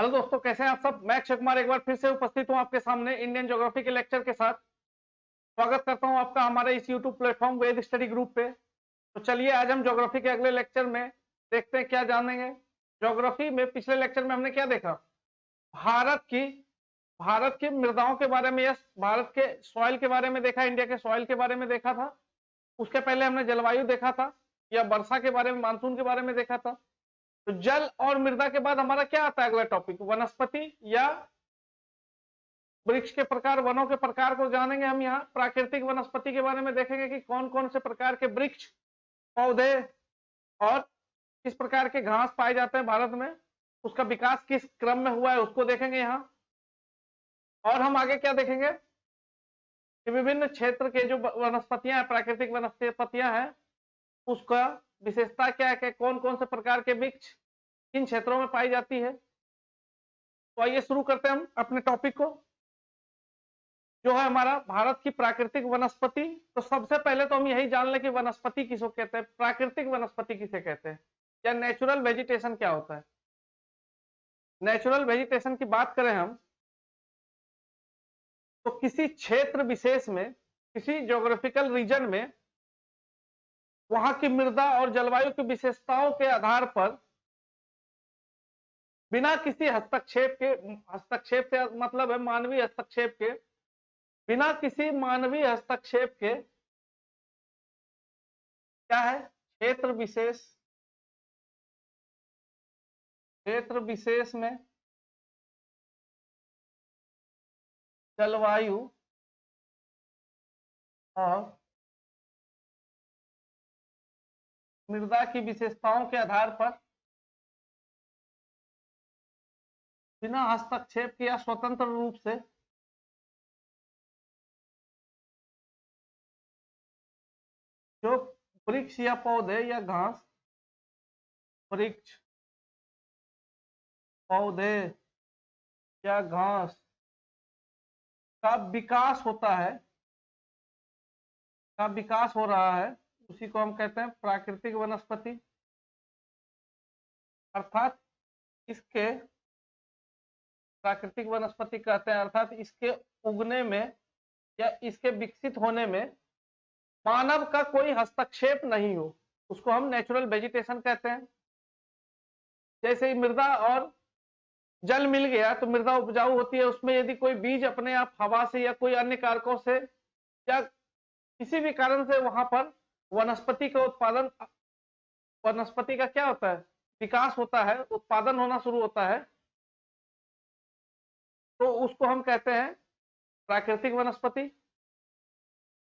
Hello दोस्तों, कैसे हैं आप सब। मैं अक्षय कुमार एक बार फिर से उपस्थित हूं आपके सामने इंडियन ज्योग्राफी के लेक्चर के साथ। स्वागत करता हूं आपका हमारे इस यूट्यूब प्लेटफॉर्म वेद स्टडी ग्रुप पे। तो चलिए आज हम ज्योग्राफी के अगले लेक्चर में देखते हैं क्या जानेंगे। ज्योग्राफी में पिछले लेक्चर में हमने क्या देखा, भारत की भारत की मृदाओं के बारे में या भारत के सॉइल के बारे में देखा, इंडिया के सॉइल के बारे में देखा था। उसके पहले हमने जलवायु देखा था या वर्षा के बारे में, मानसून के बारे में देखा था। तो जल और मृदा के बाद हमारा क्या आता है अगला टॉपिक, वनस्पति या वृक्ष के प्रकार, वनों के प्रकार को जानेंगे हम। यहाँ प्राकृतिक वनस्पति के बारे में देखेंगे कि कौन कौन से प्रकार के वृक्ष, पौधे और किस प्रकार के घास पाए जाते हैं भारत में, उसका विकास किस क्रम में हुआ है उसको देखेंगे यहाँ। और हम आगे क्या देखेंगे कि विभिन्न क्षेत्र के जो वनस्पतियां हैं, प्राकृतिक वनस्पतियां हैं, उसका विशेषता क्या है, कौन कौन से प्रकार के वृक्ष किन क्षेत्रों में पाई जाती है। तो आइए शुरू करते हैं हम अपने टॉपिक को, जो है हमारा भारत की प्राकृतिक वनस्पति। तो सबसे पहले तो हम यही जान लें कि वनस्पति किसको कहते हैं, प्राकृतिक वनस्पति किसे कहते हैं, या नेचुरल वेजिटेशन क्या होता है। नेचुरल वेजिटेशन की बात करें हम तो किसी क्षेत्र विशेष में, किसी ज्योग्राफिकल रीजन में वहां की मृदा और जलवायु की विशेषताओं के आधार पर बिना किसी हस्तक्षेप के, हस्तक्षेप से मतलब है मानवीय हस्तक्षेप के, बिना किसी मानवीय हस्तक्षेप के क्या है, क्षेत्र विशेष में जलवायु और मृदा की विशेषताओं के आधार पर बिना हस्तक्षेप के या स्वतंत्र रूप से जो वृक्ष या पौधे या घास, वृक्ष, पौधे या घास का विकास होता है, का विकास हो रहा है, उसी को हम कहते हैं प्राकृतिक वनस्पति। अर्थात इसके प्राकृतिक वनस्पति कहते हैं, अर्थात इसके उगने में या इसके विकसित होने में मानव का कोई हस्तक्षेप नहीं हो, उसको हम नेचुरल वेजिटेशन कहते हैं। जैसे ही मृदा और जल मिल गया तो मृदा उपजाऊ होती है, उसमें यदि कोई बीज अपने आप हवा से या कोई अन्य कारकों से या किसी भी कारण से वहां पर वनस्पति का उत्पादन, वनस्पति का क्या होता है, विकास होता है, उत्पादन होना शुरू होता है, तो उसको हम कहते हैं प्राकृतिक वनस्पति।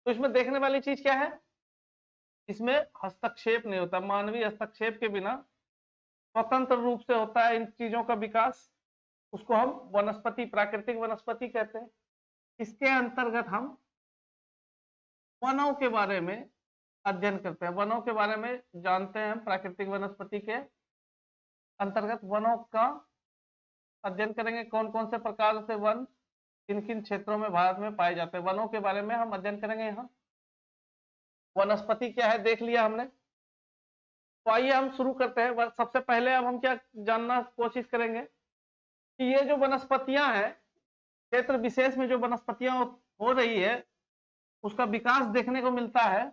तो इसमें देखने वाली चीज क्या है, इसमें हस्तक्षेप नहीं होता, मानवीय हस्तक्षेप के बिना स्वतंत्र रूप से होता है इन चीजों का विकास, उसको हम वनस्पति, प्राकृतिक वनस्पति कहते हैं। इसके अंतर्गत हम वनों के बारे में अध्ययन करते हैं, वनों के बारे में जानते हैं। हम प्राकृतिक वनस्पति के अंतर्गत वनों का अध्ययन करेंगे, कौन कौन से प्रकार से वन किन किन क्षेत्रों में भारत में पाए जाते हैं, वनों के बारे में हम अध्ययन करेंगे। यहाँ वनस्पति क्या है देख लिया हमने, तो आइए हम शुरू करते हैं। सबसे पहले अब हम क्या जानना कोशिश करेंगे कि ये जो वनस्पतियां हैं, क्षेत्र विशेष में जो वनस्पतियां हो रही है, उसका विकास देखने को मिलता है,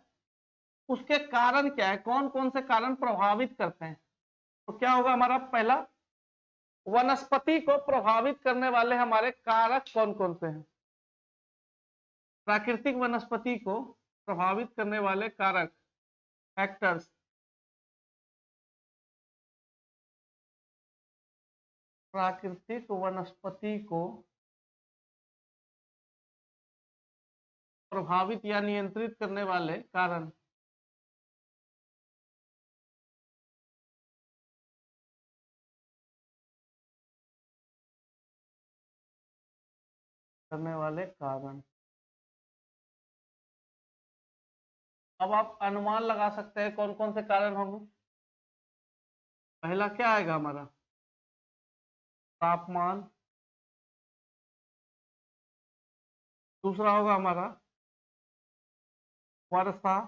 उसके कारण क्या है, कौन कौन से कारण प्रभावित करते हैं। तो क्या होगा हमारा पहला, वनस्पति को प्रभावित करने वाले हमारे कारक कौन कौन से हैं। प्राकृतिक वनस्पति को प्रभावित करने वाले कारक, फैक्टर्स, प्राकृतिक वनस्पति को प्रभावित या नियंत्रित करने वाले कारण, करने वाले कारण। अब आप अनुमान लगा सकते हैं कौन कौन से कारण होंगे। पहला क्या आएगा हमारा, तापमान। दूसरा होगा हमारा वर्षा।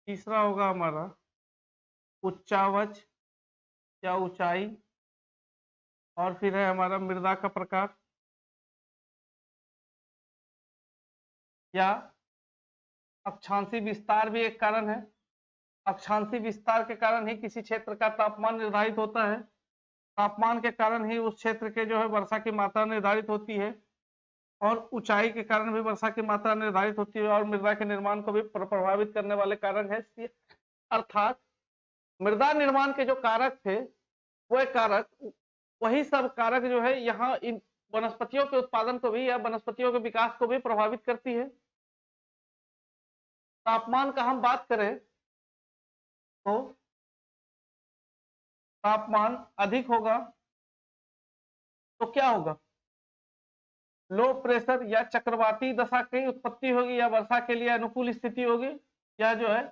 तीसरा होगा हमारा उच्चावच या ऊंचाई। और फिर है हमारा मृदा का प्रकार या अक्षांशीय विस्तार भी एक कारण है। अक्षांशीय विस्तार के कारण ही किसी क्षेत्र का तापमान निर्धारित होता है। तापमान के कारण ही उस क्षेत्र के जो है वर्षा की मात्रा निर्धारित होती है और ऊंचाई के कारण भी वर्षा की मात्रा निर्धारित होती है और मृदा के निर्माण को भी प्रभावित करने वाले कारक है। अर्थात मृदा निर्माण के जो कारक थे वह कारक वही सब कारक जो है यहाँ इन वनस्पतियों के उत्पादन को भी या वनस्पतियों के विकास को भी प्रभावित करती है। तापमान का हम बात करें तो तापमान अधिक होगा तो क्या होगा, लो प्रेशर या चक्रवाती दशा की उत्पत्ति होगी या वर्षा के लिए अनुकूल स्थिति होगी। यह जो है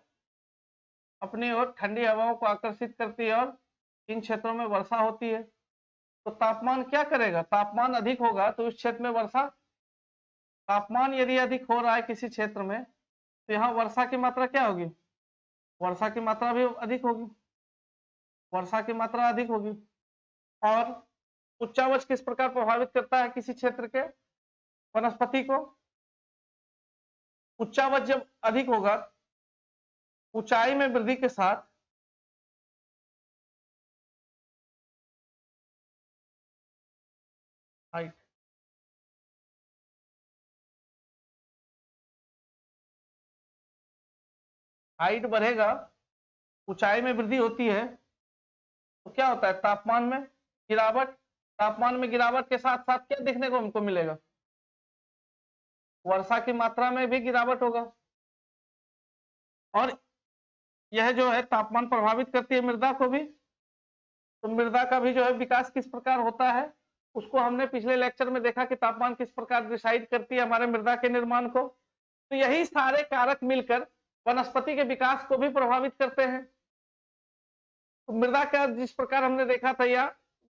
अपनी ओर ठंडी हवाओं को आकर्षित करती है और इन क्षेत्रों में वर्षा होती है। तो तापमान क्या करेगा, तापमान अधिक होगा तो उस क्षेत्र में वर्षा, तापमान यदि अधिक हो रहा है किसी क्षेत्र में तो यहाँ वर्षा की मात्रा क्या होगी, वर्षा की मात्रा भी अधिक होगी, वर्षा की मात्रा अधिक होगी। और उच्चावच किस प्रकार प्रभावित करता है किसी क्षेत्र के वनस्पति को, उच्चावच जब अधिक होगा ऊंचाई में वृद्धि के साथ हाइट, हाइट बढ़ेगा, ऊंचाई में वृद्धि होती है तो क्या होता है, तापमान में गिरावट, तापमान में गिरावट के साथ साथ क्या देखने को हमको मिलेगा, वर्षा की मात्रा में भी गिरावट होगा। और यह जो है तापमान प्रभावित करती है मृदा को भी। तो मृदा का भी जो है विकास किस प्रकार होता है उसको हमने पिछले लेक्चर में देखा कि तापमान किस प्रकार डिसाइड करती है हमारे मृदा के निर्माण को। तो यही सारे कारक मिलकर वनस्पति के विकास को भी प्रभावित करते हैं। तो मृदा का जिस प्रकार हमने देखा था या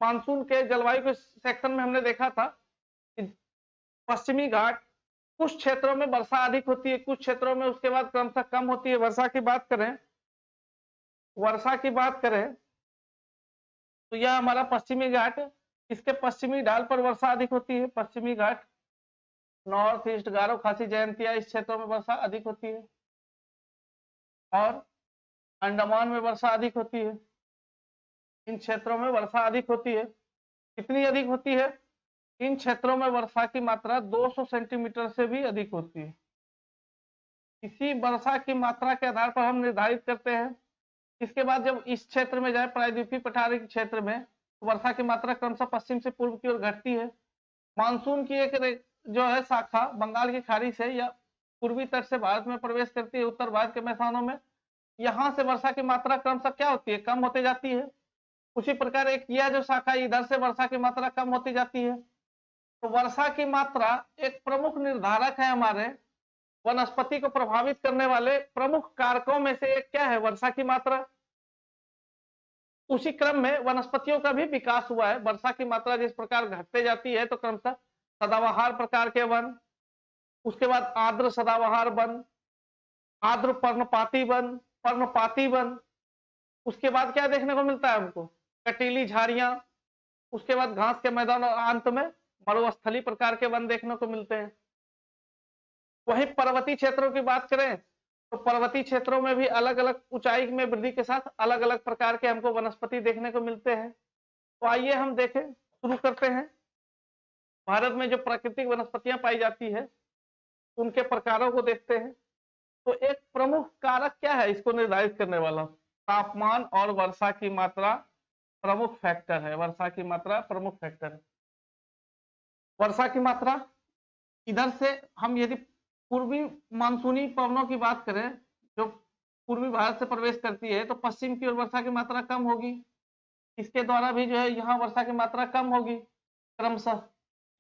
मानसून के जलवायु के सेक्शन में हमने देखा था कि पश्चिमी घाट कुछ क्षेत्रों में वर्षा अधिक होती है, कुछ क्षेत्रों में उसके बाद क्रमशः कम होती है। वर्षा की बात करें, वर्षा की बात करें तो यह हमारा पश्चिमी घाट, इसके पश्चिमी ढाल पर वर्षा अधिक होती है। पश्चिमी घाट, नॉर्थ ईस्ट, गारो खासी, जयंतिया, इस क्षेत्रों में वर्षा अधिक होती है और अंडमान में वर्षा अधिक होती है। इन क्षेत्रों में वर्षा अधिक होती है। कितनी अधिक होती है, इन क्षेत्रों में वर्षा की मात्रा 200 सेंटीमीटर से भी अधिक होती है। इसी वर्षा की मात्रा के आधार पर हम निर्धारित करते हैं। इसके बाद जब इस क्षेत्र में जाए प्रायद्वीपीय पठारी के क्षेत्र में तो वर्षा की मात्रा क्रमशः पश्चिम से पूर्व की ओर घटती है। मानसून की एक जो है शाखा बंगाल की खाड़ी से या पूर्वी तट से भारत में प्रवेश करती है, उत्तर भारत के मैदानों में। यहाँ से वर्षा की मात्रा क्रमशः क्या होती है, कम होती जाती है। उसी प्रकार एक यह जो शाखा इधर से वर्षा की मात्रा कम होती जाती है। तो वर्षा की मात्रा एक प्रमुख निर्धारक है, हमारे वनस्पति को प्रभावित करने वाले प्रमुख कारकों में से एक क्या है, वर्षा की मात्रा। उसी क्रम में वनस्पतियों का भी विकास हुआ है। वर्षा की मात्रा जिस प्रकार घटते जाती है तो क्रमशः सदाबहार प्रकार के वन, उसके बाद आर्द्र सदाबहार वन, आर्द्र पर्णपाती वन, पर्णपाती वन, उसके बाद क्या देखने को मिलता है हमको, कटीली झाड़ियां, उसके बाद घास के मैदान और अंत में मरुस्थली प्रकार के वन देखने को मिलते हैं। वहीं पर्वतीय क्षेत्रों की बात करें तो पर्वतीय क्षेत्रों में भी अलग अलग ऊंचाई में वृद्धि के साथ अलग अलग प्रकार के हमको वनस्पति देखने को मिलते हैं। तो आइए हम देखें, शुरू करते हैं। भारत में जो प्राकृतिक वनस्पतियां पाई जाती है उनके प्रकारों को देखते हैं। तो एक प्रमुख कारक क्या है इसको निर्धारित करने वाला, तापमान और वर्षा की मात्रा प्रमुख फैक्टर है। वर्षा की मात्रा प्रमुख फैक्टर है। वर्षा की मात्रा इधर से हम यदि पूर्वी मानसूनी पवनों की बात करें जो पूर्वी भारत से प्रवेश करती है तो पश्चिम की ओर वर्षा की मात्रा कम होगी। इसके द्वारा भी जो है यहाँ वर्षा की मात्रा कम होगी क्रमशः।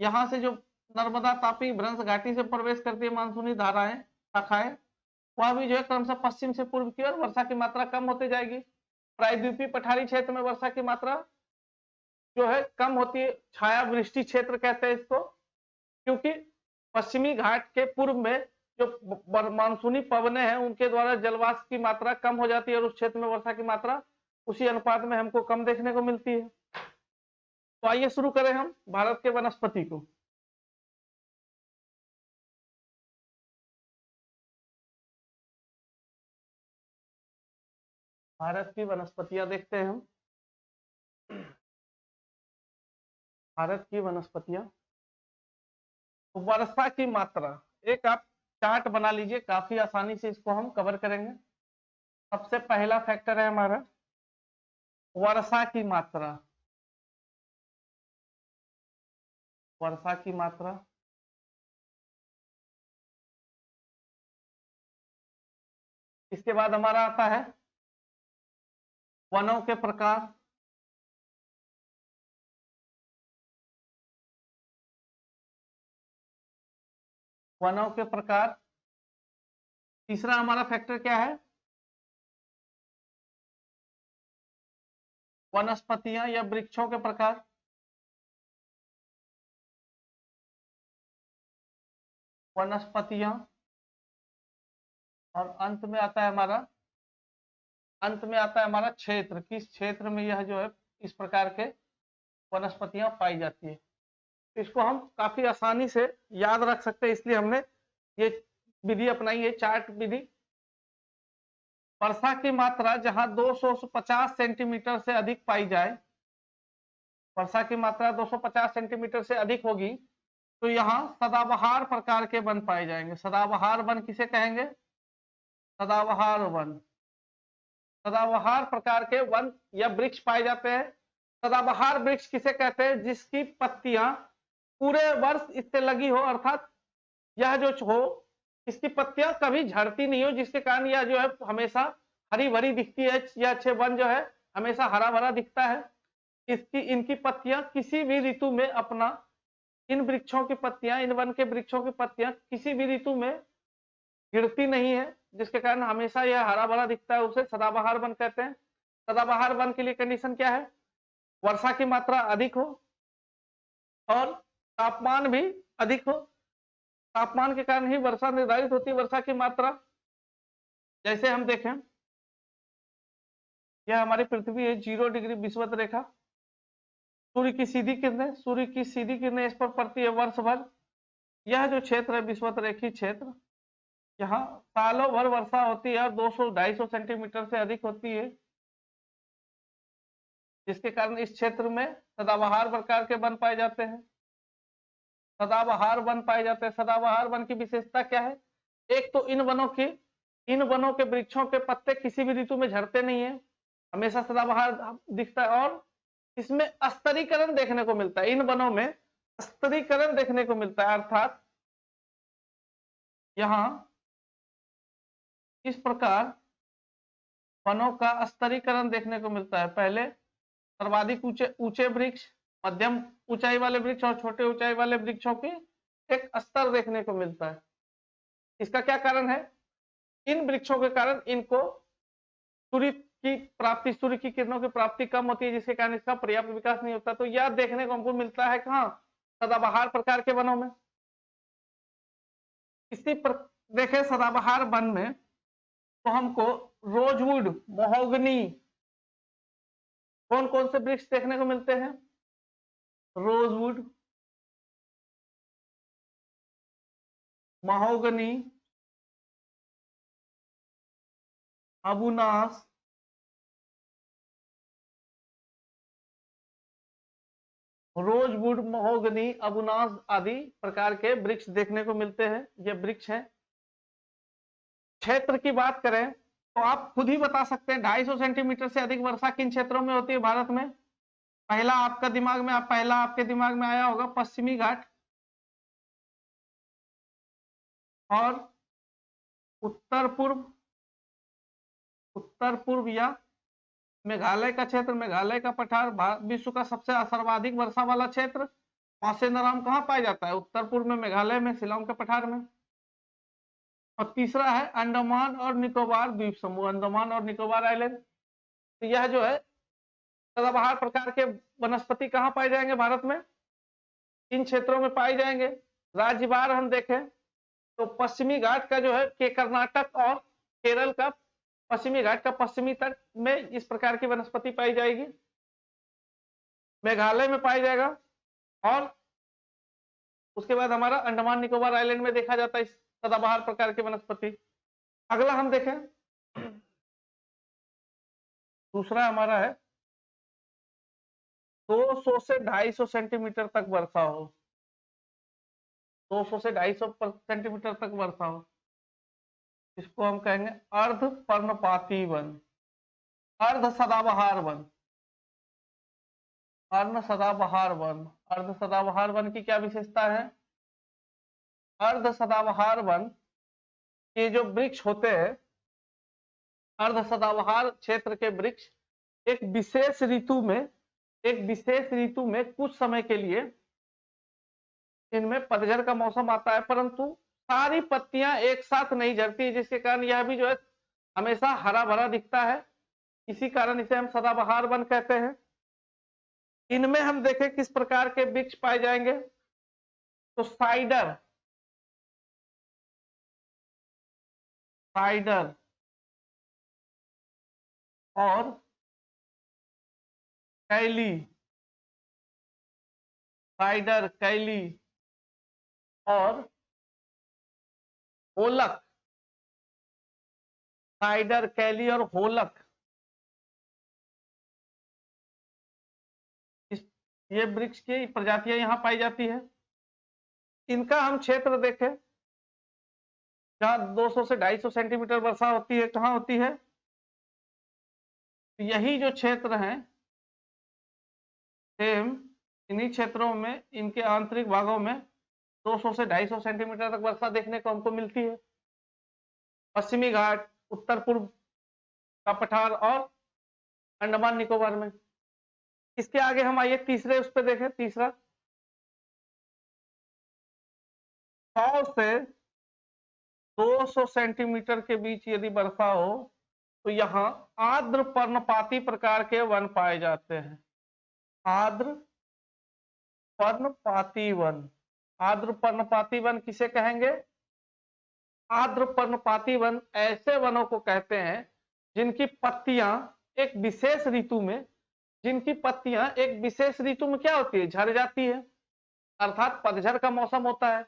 यहाँ से जो नर्मदा, तापी, भ्रंश घाटी से प्रवेश करती है मानसूनी धाराएं, शाखाएं, वह भी जो है क्रमशः पश्चिम से पूर्व की ओर वर्षा की मात्रा कम होती जाएगी। प्रायद्वीपीय पठारी क्षेत्र में वर्षा की मात्रा जो है कम होती है। छाया वृष्टि क्षेत्र कहते हैं इसको, क्योंकि पश्चिमी घाट के पूर्व में जो मानसूनी पवने हैं उनके द्वारा जलवाष्प की मात्रा कम हो जाती है और उस क्षेत्र में वर्षा की मात्रा उसी अनुपात में हमको कम देखने को मिलती है। तो आइए शुरू करें हम भारत के वनस्पति को। भारत की वनस्पतियां देखते हैं हम। भारत की वनस्पतियां, तो वर्षा की मात्रा, एक आप चार्ट बना लीजिए, काफी आसानी से इसको हम कवर करेंगे। सबसे पहला फैक्टर है हमारा वर्षा की मात्रा। वर्षा की मात्रा, इसके बाद हमारा आता है वनों के प्रकार। वनों के प्रकार, तीसरा हमारा फैक्टर क्या है, वनस्पतियां या वृक्षों के प्रकार। वनस्पतियां, और अंत में आता है हमारा क्षेत्र, किस क्षेत्र में यह जो है इस प्रकार के वनस्पतियां पाई जाती है। इसको हम काफी आसानी से याद रख सकते हैं, इसलिए हमने ये विधि अपनाई है, चार्ट विधि। वर्षा की मात्रा जहां 250 सेंटीमीटर से अधिक पाई जाए, वर्षा की मात्रा 250 सेंटीमीटर से अधिक होगी, तो यहाँ सदाबहार प्रकार के वन पाए जाएंगे। सदाबहार वन किसे कहेंगे, सदाबहार वन। सदाबहार प्रकार के वन या वृक्ष पाए जाते हैं। सदाबहार वृक्ष किसे कहते हैं, जिसकी पत्तियां पूरे वर्ष इससे लगी हो, अर्थात यह जो हो, इसकी पत्तियां कभी झड़ती नहीं हो, जिसके कारण यह जो है हमेशा हरी भरी दिखती है। यह अच्छे वन जो है हमेशा हरा भरा दिखता है। इनकी पत्तियां किसी भी ऋतु में अपना, इन वृक्षों की पत्तियां, इन वन के वृक्षों की पत्तियां किसी भी ऋतु में गिरती नहीं है, जिसके कारण हमेशा यह हरा भरा दिखता है। उसे सदाबहार वन कहते हैं। सदाबहार वन के लिए कंडीशन क्या है, वर्षा की मात्रा अधिक हो और तापमान भी अधिक हो। तापमान के कारण ही वर्षा निर्धारित होती है। वर्षा की मात्रा, जैसे हम देखें, यह हमारी पृथ्वी है, 0 डिग्री विषुवत रेखा। सूर्य की सीधी किरणें इस पर पड़ती है वर्ष भर। यह जो क्षेत्र है विषुवत रेखी क्षेत्र, यहाँ सालों भर वर्षा होती है और 200-250 सेंटीमीटर से अधिक होती है, जिसके कारण इस क्षेत्र में सदाबहार प्रकार के वन पाए जाते हैं। सदाबहार वन पाए जाते हैं। सदाबहार वन की विशेषता क्या है, एक तो इन वनों के वृक्षों के पत्ते किसी भी ऋतु में झड़ते नहीं है, हमेशा सदाबहार दिखता है। और इसमें स्तरीकरण देखने को मिलता है, इन वनों में स्तरीकरण देखने को मिलता है, अर्थात यहाँ इस प्रकार वनों का स्तरीकरण देखने को मिलता है। पहले सर्वाधिक ऊंचे वृक्ष, मध्यम ऊंचाई वाले वृक्ष और छोटे ऊंचाई वाले वृक्षों की एक स्तर देखने को मिलता है। इसका क्या कारण है, इन वृक्षों के कारण इनको सूर्य की किरणों की प्राप्ति कम होती है, जिसके कारण इसका पर्याप्त विकास नहीं होता। तो यह देखने को हमको मिलता है कहाँ, सदाबहार प्रकार के वनों में। इसी पर देखें सदाबहार वन में, तो हमको रोजवुड, महोगनी, कौन कौन से वृक्ष देखने को मिलते हैं, रोजवुड, महोगनी, अबुनास, रोजवुड, महोगनी, अबुनास आदि प्रकार के वृक्ष देखने को मिलते हैं। ये वृक्ष हैं। क्षेत्र की बात करें तो आप खुद ही बता सकते हैं 250 सेंटीमीटर से अधिक वर्षा किन क्षेत्रों में होती है भारत में। पहला आपके दिमाग में आया होगा पश्चिमी घाट और उत्तर पूर्व या मेघालय का क्षेत्र, मेघालय का पठार विश्व का सबसे सर्वाधिक वर्षा वाला क्षेत्र। मासेंद्राम कहाँ पाया जाता है, उत्तर पूर्व में मेघालय में, शिलांग के पठार में। और तीसरा है अंडमान और निकोबार द्वीप समूह, अंडमान और निकोबार आइलैंड। तो यह जो है सदाबहार प्रकार के वनस्पति कहाँ पाए जाएंगे भारत में, इन क्षेत्रों में पाए जाएंगे। राज्यवार हम देखें तो पश्चिमी घाट का जो है के कर्नाटक और केरल का पश्चिमी घाट का पश्चिमी तट में इस प्रकार की वनस्पति पाई जाएगी। मेघालय में पाया जाएगा, और उसके बाद हमारा अंडमान निकोबार आइलैंड में देखा जाता है इस सदाबहार प्रकार की वनस्पति। अगला हम देखें, दूसरा हमारा है 200 से 250 सेंटीमीटर तक वर्षा हो, 200 से 250 सेंटीमीटर तक वर्षा हो, इसको हम कहेंगे अर्ध पर्णपाती वन, अर्ध सदाबहार वन। अर्ध सदाबहार वन, अर्ध सदाबहार वन की क्या विशेषता है? अर्ध सदाबहार वन के जो वृक्ष होते हैं, अर्ध सदाबहार क्षेत्र के वृक्ष एक विशेष ऋतु में, एक विशेष ऋतु में कुछ समय के लिए इनमें पतझड़ का मौसम आता है, परंतु सारी पत्तियां एक साथ नहीं झड़ती, जिसके कारण यह भी जो है हमेशा हरा भरा दिखता है। इसी कारण इसे हम सदाबहार वन कहते हैं। इनमें हम देखें किस प्रकार के वृक्ष पाए जाएंगे, तो साइडर, साइडर और कैली, साइडर, कैली और होलक, साइडर, कैली और होलक, ये वृक्ष की प्रजातियां यहां पाई जाती है। इनका हम क्षेत्र देखें, जहां 200 से 250 सेंटीमीटर वर्षा होती है, कहां होती है? यही जो क्षेत्र है, सेम इन्हीं क्षेत्रों में, इनके आंतरिक भागों में 200 से 250 सेंटीमीटर तक वर्षा देखने को हमको मिलती है। पश्चिमी घाट, उत्तर पूर्व का पठार और अंडमान निकोबार में। इसके आगे हम आइए तीसरे उस पर देखें, तीसरा 100 से 200 सेंटीमीटर के बीच यदि वर्षा हो तो यहाँ आर्द्र पर्णपाती प्रकार के वन पाए जाते हैं। आर्द्र पर्णपाती वन, आर्द्र पर्णपाती वन किसे कहेंगे? आर्द्र पर्णपाती वन ऐसे वनों को कहते हैं जिनकी पत्तियां एक विशेष ऋतु में, जिनकी पत्तियां एक विशेष ऋतु में क्या होती है? झड़ जाती है, अर्थात पतझड़ का मौसम होता है।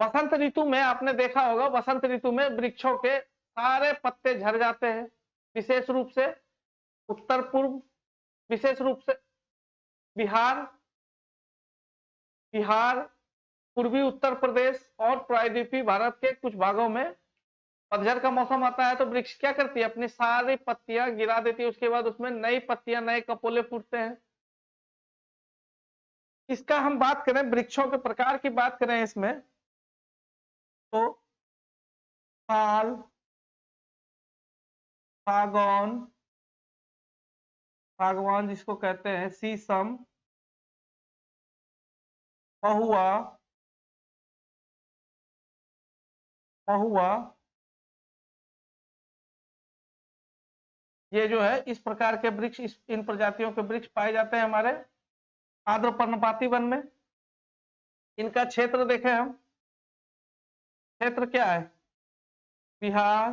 बसंत ऋतु में आपने देखा होगा, बसंत ऋतु में वृक्षों के सारे पत्ते झड़ जाते हैं, विशेष रूप से उत्तर पूर्व, विशेष रूप से बिहार, पूर्वी उत्तर प्रदेश और प्रायद्वीपीय भारत के कुछ भागों में पतझड़ का मौसम आता है तो वृक्ष क्या करती है? अपनी सारी पत्तियां गिरा देती है, उसके बाद उसमें नई पत्तियां, नए कपोले फूटते हैं। इसका हम बात करें, वृक्षों के प्रकार की बात करें इसमें, तो साल, सागौन, सागवान जिसको कहते हैं, शीशम, महुआ, महुआ, ये जो है इस प्रकार के वृक्ष, इन प्रजातियों के वृक्ष पाए जाते हैं हमारे आर्द्र पर्णपाती वन में। इनका क्षेत्र देखें हम, क्षेत्र क्या है? बिहार,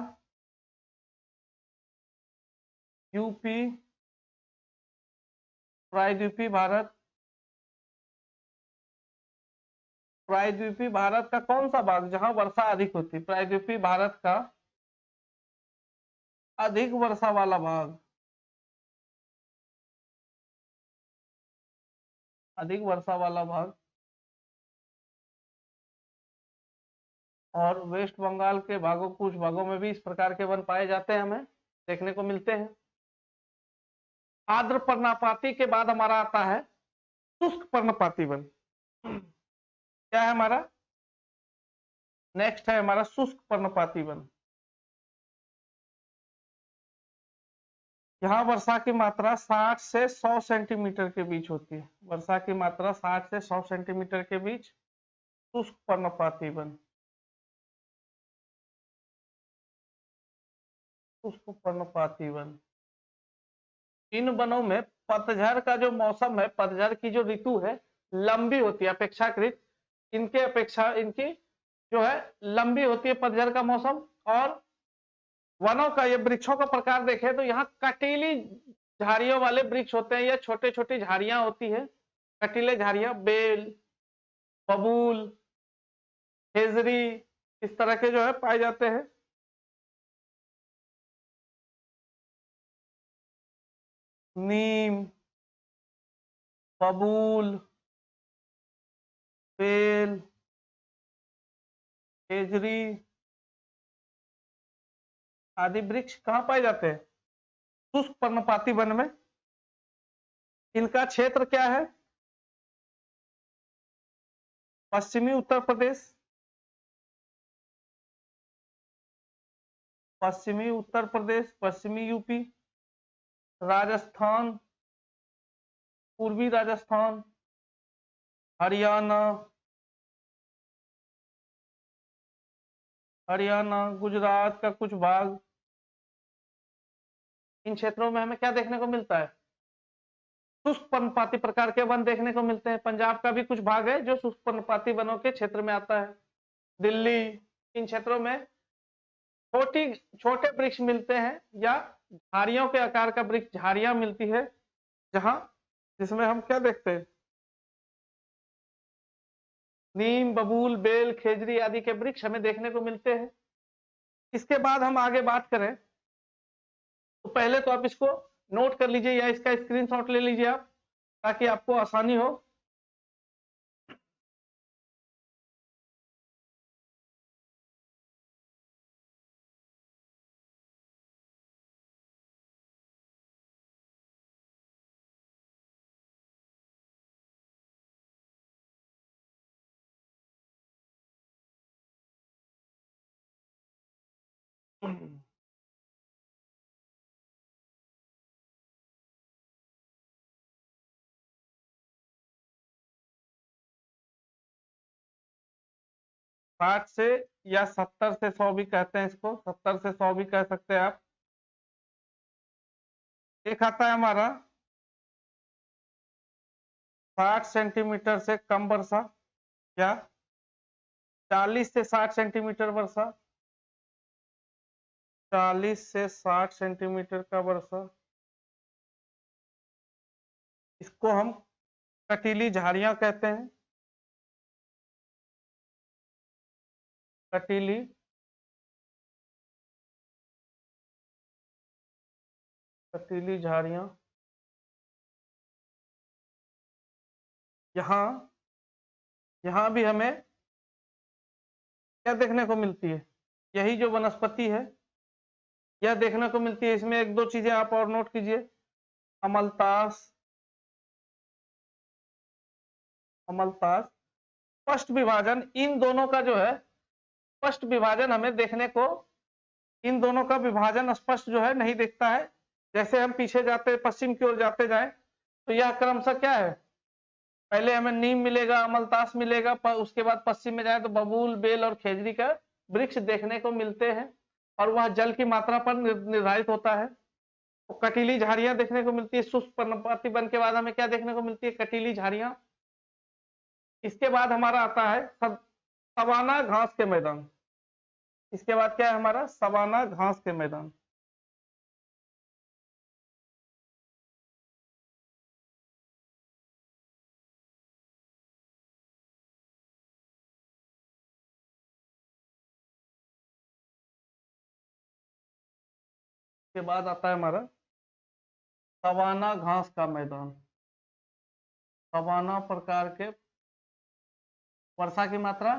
यूपी, प्रायद्वीपीय भारत, प्रायद्वीपीय भारत का कौन सा भाग जहां वर्षा अधिक होती है? प्रायद्वीपीय भारत का अधिक वर्षा वाला भाग, अधिक वर्षा वाला भाग, और वेस्ट बंगाल के भागों, कुछ भागों में भी इस प्रकार के वन पाए जाते हैं, हमें देखने को मिलते हैं। आर्द्र पर्णपाती के बाद हमारा आता है शुष्क पर्णपाती वन। क्या है हमारा? नेक्स्ट है हमारा शुष्क पर्णपाती वन। यहाँ वर्षा की मात्रा 60 से 100 सेंटीमीटर के बीच होती है, वर्षा की मात्रा 60 से 100 सेंटीमीटर के बीच, शुष्क पर्णपाती वन, शुष्क पर्णपाती वन। इन वनों में पतझड़ का जो मौसम है, पतझड़ की जो ऋतु है लंबी होती है, अपेक्षाकृत इनके अपेक्षा इनकी जो है लंबी होती है पतझड़ का मौसम। और वनों का, ये वृक्षों का प्रकार देखें तो यहाँ कटीली झाड़ियों वाले वृक्ष होते हैं या छोटे छोटी झाड़ियां होती है, कटीले झाड़ियां, बेल, बबूल, खेजरी, इस तरह के जो है पाए जाते हैं। नीम, बबूल, बेल, खेजरी आदि वृक्ष कहाँ पाए जाते हैं? शुष्क पर्णपाती वन में। इनका क्षेत्र क्या है? पश्चिमी उत्तर प्रदेश, पश्चिमी उत्तर प्रदेश, पश्चिमी यूपी, राजस्थान, पूर्वी राजस्थान, हरियाणा, गुजरात का कुछ भाग। इन क्षेत्रों में हमें क्या देखने को मिलता है? शुष्क पर्णपाती प्रकार के वन देखने को मिलते हैं। पंजाब का भी कुछ भाग है जो शुष्क पर्णपाती वनों के क्षेत्र में आता है। दिल्ली, इन क्षेत्रों में छोटे वृक्ष मिलते हैं या झाड़ियों के आकार का वृक्ष, झाड़ियां मिलती है, जहां जिसमें हम क्या देखते हैं? नीम, बबूल, बेल, खेजरी आदि के वृक्ष हमें देखने को मिलते हैं। इसके बाद हम आगे बात करें तो पहले तो आप इसको नोट कर लीजिए या इसका स्क्रीनशॉट ले लीजिए आप, ताकि आपको आसानी हो। साठ से या 70 से 100 भी कहते हैं इसको, 70 से 100 भी कह सकते हैं आप। एक आता है हमारा 60 सेंटीमीटर से कम वर्षा, या 40 से 60 सेंटीमीटर वर्षा, 40 से 60 सेंटीमीटर का वर्षा। इसको हम कटीली झाड़ियां कहते हैं। कटीली कटीली झाड़ियां यहाँ यहाँ भी हमें क्या देखने को मिलती है? यही जो वनस्पति है यह देखने को मिलती है। इसमें एक दो चीजें आप और नोट कीजिए। अमलतास, अमलतास, स्पष्ट विभाजन, इन दोनों का जो है स्पष्ट विभाजन हमें देखने को, इन दोनों का विभाजन स्पष्ट जो है नहीं दिखता है। जैसे हम पीछे जाते पश्चिम की ओर जाते जाएं तो यह क्रमशः क्या है? पहले हमें नीम मिलेगा, अमलतास मिलेगा, उसके बाद पश्चिम में जाए तो बबूल, बेल और खेजरी का वृक्ष देखने को मिलते हैं, और वह जल की मात्रा पर निर्धारित होता है। तो कटीली झाड़ियां देखने को मिलती है। शुष्क पर्णपाती वन के बाद हमें क्या देखने को मिलती है? कटीली झाड़ियां। इसके बाद हमारा आता है सवाना घास के मैदान। इसके बाद क्या है हमारा? सवाना घास के मैदान। के बाद आता है हमारा सवाना घास का मैदान। सवाना प्रकार के, वर्षा की मात्रा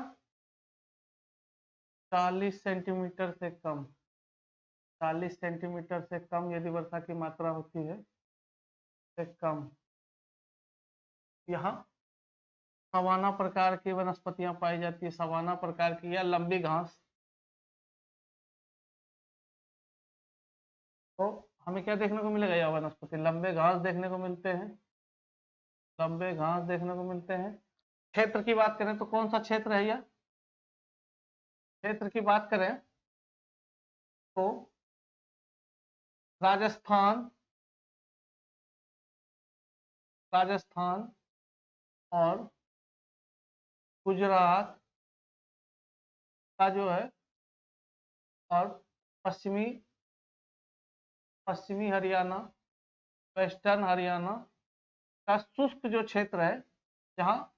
40 सेंटीमीटर से कम, 40 सेंटीमीटर से कम यदि वर्षा की मात्रा होती है से कम, यहाँ सवाना प्रकार की वनस्पतियां पाई जाती है। सवाना प्रकार की या लंबी घास। तो हमें क्या देखने को मिलेगा? यह वनस्पति लंबे घास देखने को मिलते हैं, लंबे घास देखने को मिलते हैं। क्षेत्र की बात करें तो कौन सा क्षेत्र है यह? क्षेत्र की बात करें तो राजस्थान, राजस्थान और गुजरात का जो है, और पश्चिमी पश्चिमी हरियाणा, वेस्टर्न हरियाणा का शुष्क जो क्षेत्र है, जहाँ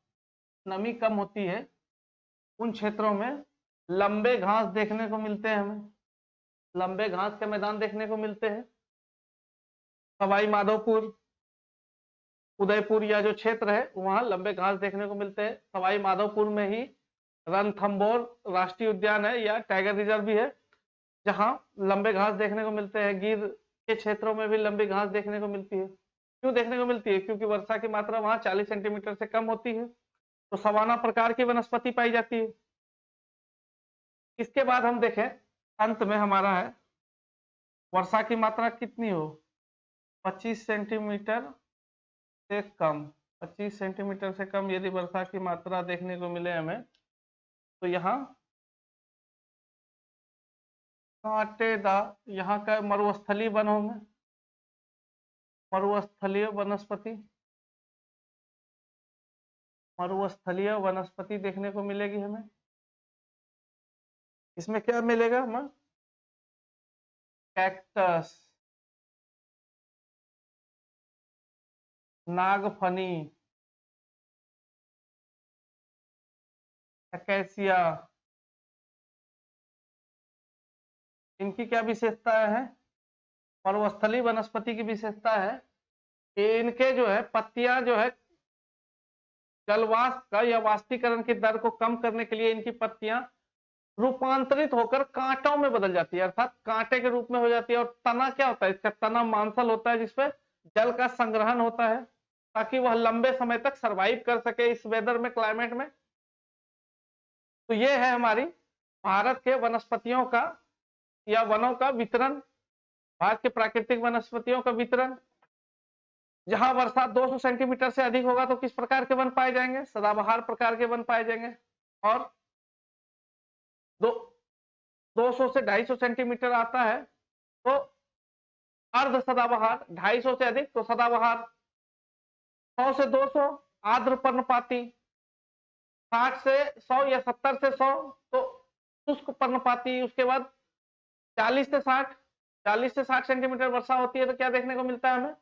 नमी कम होती है, उन क्षेत्रों में लंबे घास देखने को मिलते हैं। हमें लंबे घास के मैदान देखने को मिलते हैं। सवाई माधोपुर, उदयपुर या जो क्षेत्र है वहां लंबे घास देखने को मिलते हैं। सवाई माधोपुर में ही रणथंभौर राष्ट्रीय उद्यान है या टाइगर रिजर्व भी है, जहां लंबे घास देखने को मिलते हैं। गिर के क्षेत्रों में भी लंबी घास देखने को मिलती है। क्यों देखने को मिलती है? क्योंकि वर्षा की मात्रा वहां 40 सेंटीमीटर से कम होती है, तो सवाना प्रकार की वनस्पति पाई जाती है। इसके बाद हम देखें, अंत में हमारा है वर्षा की मात्रा कितनी हो, 25 सेंटीमीटर से कम। 25 सेंटीमीटर से कम यदि वर्षा की मात्रा देखने को मिले हमें, तो यहाँ कांटेदार, यहाँ का मरुस्थलीय वन होंगे, मरुस्थलीय वनस्पति, मरुस्थलीय वनस्पति देखने को मिलेगी हमें। इसमें क्या मिलेगा हमें? कैक्टस, नागफनी, अकेसिया। इनकी क्या विशेषता है? मरुस्थलीय वनस्पति की विशेषता है कि इनके जो है पत्तियां जो है जलवाष्प का या वाष्पीकरण की दर को कम करने के लिए इनकी पत्तियां रूपांतरित होकर कांटों में बदल जाती है, अर्थात कांटे के रूप में हो जाती है। और तना क्या होता है? इसका तना मांसल होता है, जिसपे जल का संग्रहण होता है ताकि वह लंबे समय तक सरवाइव कर सके इस वेदर में, क्लाइमेट में। तो ये है हमारी भारत के वनस्पतियों का या वनों का वितरण, भारत के प्राकृतिक वनस्पतियों का वितरण। जहां वर्षा 200 सेंटीमीटर से अधिक होगा तो किस प्रकार के वन पाए जाएंगे? सदाबहार प्रकार के वन पाए जाएंगे। और 200 से 250 सेंटीमीटर आता है तो अर्ध सदाबहार, 250 से अधिक तो सदाबहार, 100 से 200 आर्द्र पर्णपाती, 60 से 100 या 70 से 100 तो शुष्क पर्णपाती। उसके बाद 40 से 60 सेंटीमीटर वर्षा होती है तो क्या देखने को मिलता है हमें?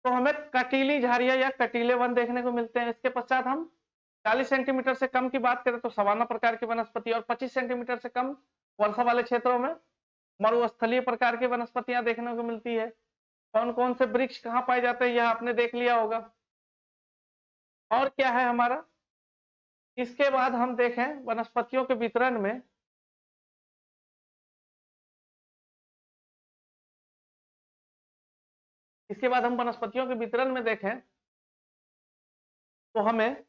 तो हमें कटीली झाड़ियां या कटीले वन देखने को मिलते हैं। इसके पश्चात हम 40 सेंटीमीटर से कम की बात करें तो सवाना प्रकार की वनस्पति, और 25 सेंटीमीटर से कम वर्षा वाले क्षेत्रों में मरुस्थलीय प्रकार की वनस्पतियां देखने को मिलती है। कौन कौन से वृक्ष कहाँ पाए जाते हैं यह आपने देख लिया होगा। और क्या है हमारा? इसके बाद हम देखें वनस्पतियों के वितरण में, इसके बाद हम वनस्पतियों के वितरण में देखें तो हमें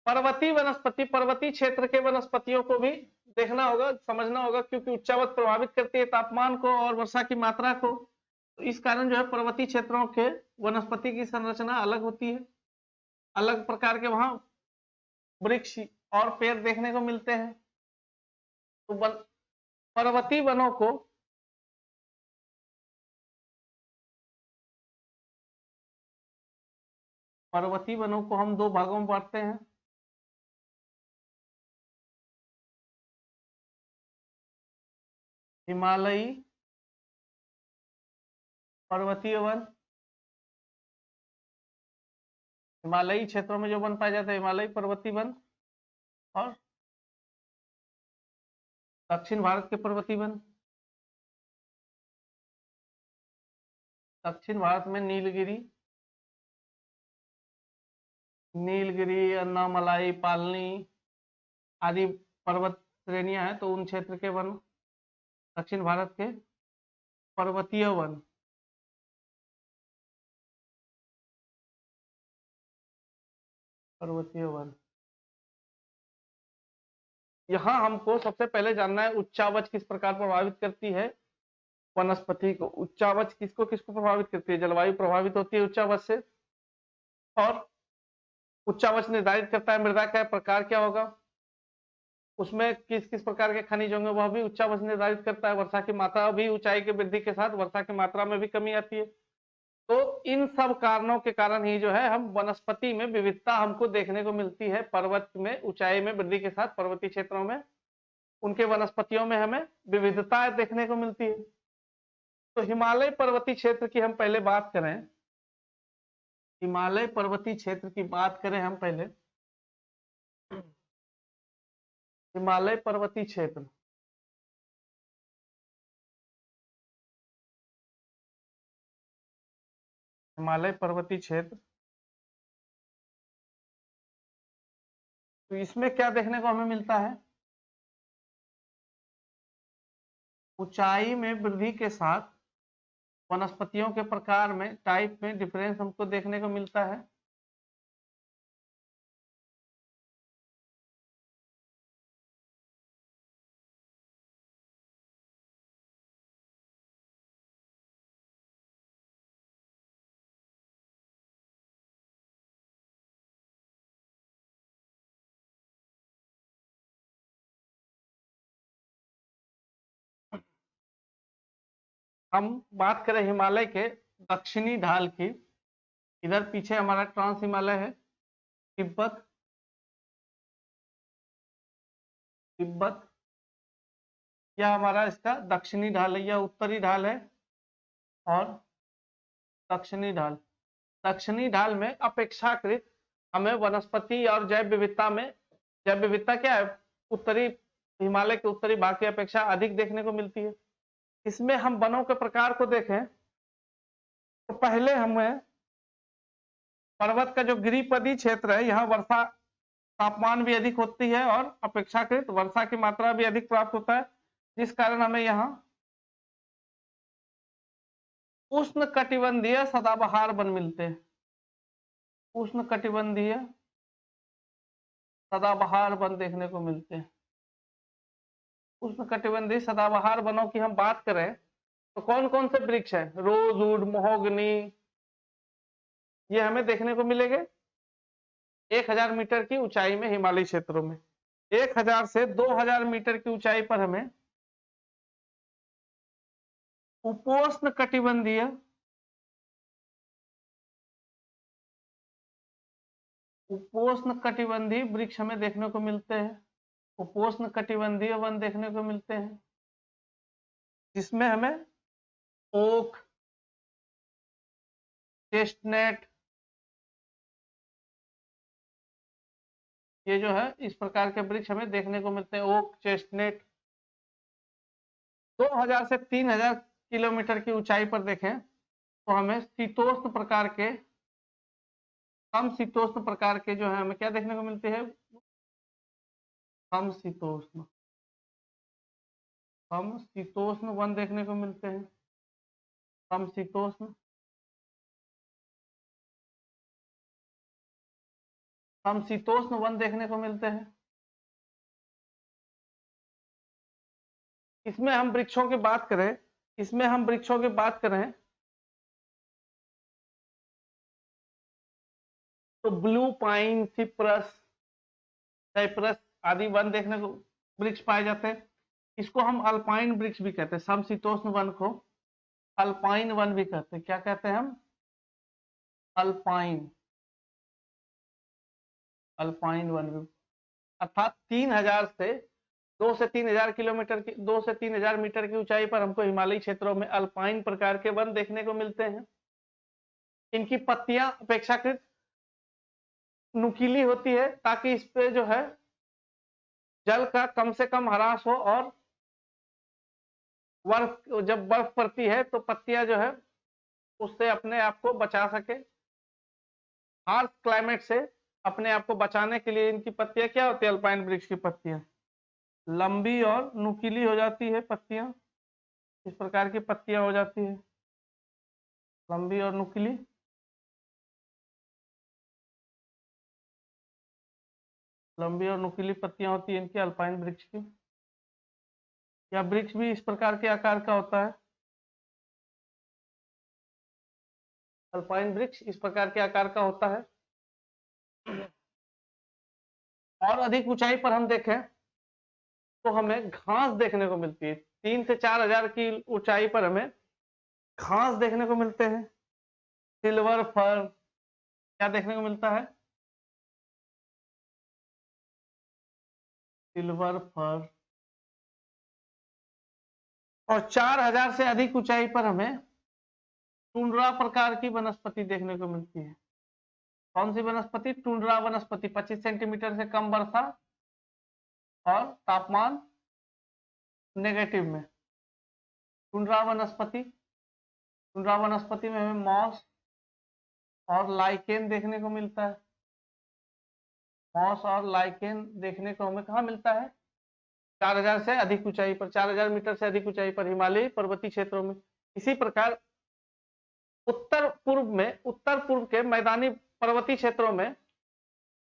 पर्वतीय वनस्पति, पर्वतीय क्षेत्र के वनस्पतियों को भी देखना होगा, समझना होगा, क्योंकि उच्चावत प्रभावित करती है तापमान को और वर्षा की मात्रा को। तो इस कारण जो है पर्वतीय क्षेत्रों के वनस्पति की संरचना अलग होती है, अलग प्रकार के वहां वृक्ष और पेड़ देखने को मिलते हैं। तो पर्वतीय वनों को हम दो भागों में बांटते हैं। हिमालयी पर्वतीय वन, हिमालयी क्षेत्रों में जो वन पाए जाते हैं हिमालयी पर्वतीय वन, और दक्षिण भारत के पर्वतीय वन। दक्षिण भारत में नीलगिरी, अन्नामलाई, पालनी आदि पर्वत श्रेणियां हैं, तो उन क्षेत्र के वन दक्षिण भारत के पर्वतीय वन। पर्वतीय वन, यहां हमको सबसे पहले जानना है उच्चावच किस प्रकार प्रभावित करती है वनस्पति को। उच्चावच किसको किसको प्रभावित करती है? जलवायु प्रभावित होती है उच्चावच से, और उच्चावच निर्धारित करता है मृदा का प्रकार क्या होगा, उसमें किस किस प्रकार के खनिज होंगे, वह भी उच्चावच निर्धारित करता है। वर्षा की मात्रा भी, ऊंचाई की वृद्धि के साथ वर्षा की मात्रा में भी कमी आती है। तो इन सब कारणों के कारण ही जो है हम वनस्पति में विविधता हमको देखने को मिलती है। पर्वत में ऊंचाई में वृद्धि के साथ पर्वतीय क्षेत्रों में उनके वनस्पतियों में हमें विविधता देखने को मिलती है। तो हिमालय पर्वतीय क्षेत्र की हम पहले बात करें, हिमालय पर्वतीय क्षेत्र की बात करें हम पहले, हिमालय पर्वतीय क्षेत्र, हिमालय पर्वतीय क्षेत्र, तो इसमें क्या देखने को हमें मिलता है, ऊंचाई में वृद्धि के साथ वनस्पतियों के प्रकार में, टाइप में डिफरेंस हमको देखने को मिलता है। हम बात करें हिमालय के दक्षिणी ढाल की, इधर पीछे हमारा ट्रांस हिमालय है, तिब्बत, तिब्बत, यह हमारा इसका दक्षिणी ढाल है, यह उत्तरी ढाल है और दक्षिणी ढाल। दक्षिणी ढाल में अपेक्षाकृत हमें वनस्पति और जैव विविधता में, जैव विविधता क्या है, उत्तरी हिमालय के उत्तरी भाग की अपेक्षा अधिक देखने को मिलती है। इसमें हम वनों के प्रकार को देखें तो पहले हमें पर्वत का जो गिरिपदी क्षेत्र है, यहाँ वर्षा तापमान भी अधिक होती है और अपेक्षाकृत वर्षा की मात्रा भी अधिक प्राप्त होता है, जिस कारण हमें यहाँ उष्ण कटिबंधीय सदाबहार वन मिलते हैं, उष्ण कटिबंधीय सदाबहार वन देखने को मिलते हैं। उष्ण कटिबंधीय सदाबहार वनों की हम बात करें तो कौन कौन से वृक्ष है, रोजवुड, महोगनी, ये हमें देखने को मिलेंगे 1000 मीटर की ऊंचाई में हिमालयी क्षेत्रों में। 1000 से 2000 मीटर की ऊंचाई पर हमें उपोष्ण कटिबंधीय, उपोष्ण कटिबंधीय वृक्ष हमें देखने को मिलते हैं, उपोष्ण कटिबंधीय वन देखने को मिलते हैं, जिसमें हमें ओक, चेस्टनट, ये जो है इस प्रकार के वृक्ष हमें देखने को मिलते हैं, ओक, चेस्टनट। 2000 से 3000 किलोमीटर की ऊंचाई पर देखें तो हमें शीतोष्ण प्रकार के, कम शीतोष्ण प्रकार के जो है हमें क्या देखने को मिलते हैं, कम शीतोष्ण, कम शीतोष्ण वन देखने को मिलते हैं, कम शीतोष्ण, कम शीतोष्ण वन देखने को मिलते हैं। इसमें हम वृक्षों की बात करें, इसमें हम वृक्षों की बात करें तो ब्लू पाइन, सिप्रस, साइप्रस आदि वन देखने को वृक्ष पाए जाते हैं। इसको हम अल्पाइन वृक्ष भी कहते हैं, समशीतोष्ण वन को अल्पाइन वन भी कहते हैं। क्या कहते हैं हम, अल्पाइन, अल्पाइन वन भी, अर्थात 3000 से 2 से 3000 किलोमीटर की, 2 से 3000 मीटर की ऊंचाई पर हमको हिमालयी क्षेत्रों में अल्पाइन प्रकार के वन देखने को मिलते हैं। इनकी पत्तियां अपेक्षाकृत नुकीली होती है ताकि इस पे जो है जल का कम से कम ह्रास हो और जब बर्फ पड़ती है तो पत्तियां जो है उससे अपने आप को बचा सके, हार्श क्लाइमेट से अपने आप को बचाने के लिए इनकी पत्तियां क्या होती है, अल्पाइन वृक्ष की पत्तियां लंबी और नुकीली हो जाती है, पत्तियां इस प्रकार की पत्तियां हो जाती है, लंबी और नुकीली। लंबी और नुकीली पत्तियां होती है इनकी अल्पाइन वृक्ष की। या वृक्ष भी इस प्रकार के आकार का होता है, अल्पाइन वृक्ष इस प्रकार के आकार का होता है। और अधिक ऊंचाई पर हम देखें तो हमें घास देखने को मिलती है, 3 से 4000 की ऊंचाई पर हमें घास देखने को मिलते हैं। सिल्वर फर क्या देखने को मिलता है, सिल्वर फर, और 4000 से अधिक ऊंचाई पर हमें टुंड्रा प्रकार की वनस्पति देखने को मिलती है। कौन सी वनस्पति? टुंड्रा वनस्पति। 25 सेंटीमीटर से कम वर्षा और तापमान नेगेटिव में। टुंड्रा वनस्पति में हमें मॉस और लाइकेन देखने को मिलता है। मॉस और लाइकेन देखने को हमें कहाँ मिलता है? 4000 से अधिक ऊंचाई पर, 4000 मीटर से अधिक ऊंचाई पर हिमालयी पर्वतीय क्षेत्रों में। इसी प्रकार उत्तर पूर्व के मैदानी पर्वतीय क्षेत्रों में,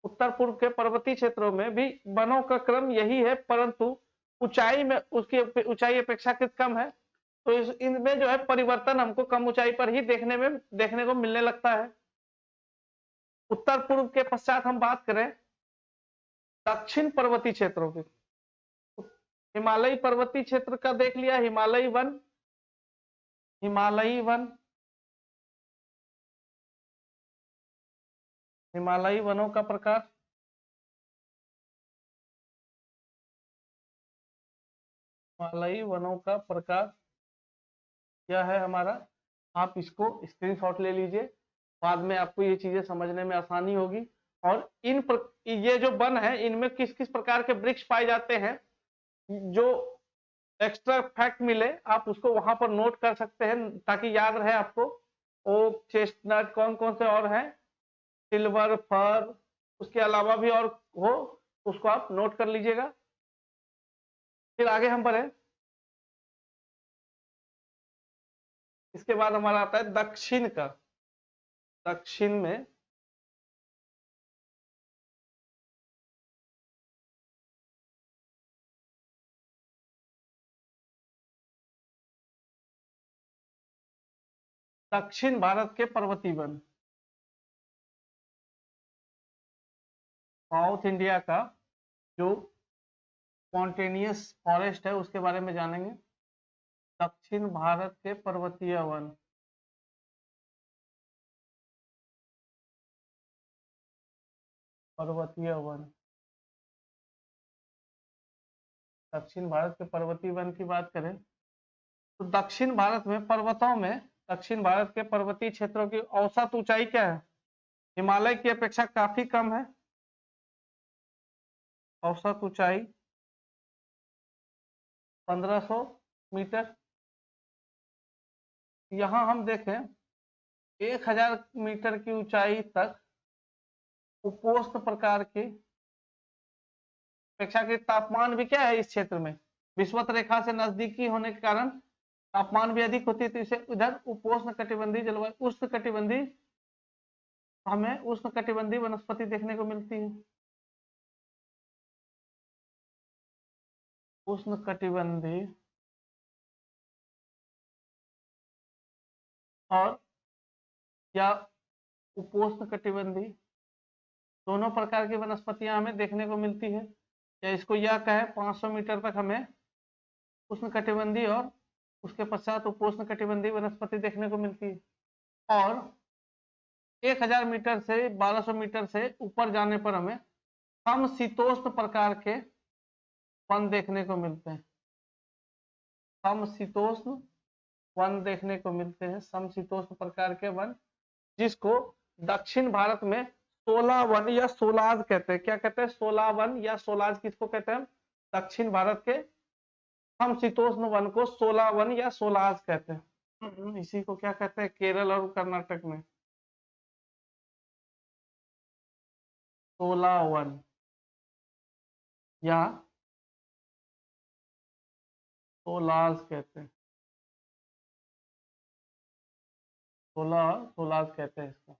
उत्तर पूर्व के पर्वतीय क्षेत्रों में भी वनों का क्रम यही है, परंतु ऊंचाई में उसकी ऊंचाई अपेक्षाकृत कम है, तो इनमें जो है परिवर्तन हमको कम ऊंचाई पर ही देखने को मिलने लगता है। उत्तर पूर्व के पश्चात हम बात करें दक्षिण पर्वतीय क्षेत्रों की। हिमालयी पर्वतीय क्षेत्र का देख लिया, हिमालयी वनों का प्रकार। हिमालयी वनों का प्रकार क्या है हमारा? आप इसको स्क्रीनशॉट ले लीजिए, बाद में आपको ये चीजें समझने में आसानी होगी। और ये जो वन है, इनमें किस किस प्रकार के वृक्ष पाए जाते हैं, जो एक्स्ट्रा फैक्ट मिले आप उसको वहां पर नोट कर सकते हैं, ताकि याद रहे आपको। ओक, चेस्टनट, कौन कौन से और हैं, सिल्वर, फर, उसके अलावा भी और हो, उसको आप नोट कर लीजिएगा। फिर आगे हम बढ़े। इसके बाद हमारा आता है दक्षिण का। दक्षिण में दक्षिण भारत के पर्वतीय वन। साउथ इंडिया का जो स्पॉन्टेनियस फॉरेस्ट है उसके बारे में जानेंगे। दक्षिण भारत के पर्वतीय वन। दक्षिण भारत के पर्वतीय वन की बात करें तो दक्षिण भारत में पर्वतों में, दक्षिण भारत के पर्वतीय क्षेत्रों की औसत ऊंचाई क्या है? हिमालय की अपेक्षा काफी कम है। औसत ऊंचाई 1500 मीटर। यहां हम देखें 1000 मीटर की ऊंचाई तक उपोष्ण प्रकार की अपेक्षाकृत तापमान भी क्या है इस क्षेत्र में? विषुवत रेखा से नजदीकी होने के कारण तापमान भी अधिक होती है, तो इसे इधर उपोष्ण कटिबंधीय जलवायु, उष्ण कटिबंधीय, हमें उष्ण कटिबंधीय वनस्पति देखने को मिलती है। उष्ण कटिबंधीय और या उपोष्ण कटिबंधीय दोनों प्रकार की वनस्पतियां हमें देखने को मिलती है। या इसको यह कहें 500 मीटर तक हमें उष्ण कटिबंधीय और उसके पश्चात उपोष्ण कटिबंधीय वनस्पति देखने को मिलती है। और 1000 मीटर से 1200 मीटर से ऊपर जाने पर हमें समशीतोष्ण प्रकार के वन देखने को मिलते हैं। समशीतोष्ण वन देखने को मिलते हैं, समशीतोष्ण प्रकार के वन, जिसको दक्षिण भारत में सोला वन या सोलाज कहते हैं। क्या कहते हैं? सोला वन या सोलाज किसको कहते हैं? दक्षिण भारत के समशीतोष्ण वन को सोला वन या सोलाज कहते हैं। इसी को क्या कहते हैं केरल और कर्नाटक में? सोला वन या सोलाज कहते हैं। सोलाज कहते हैं इसको।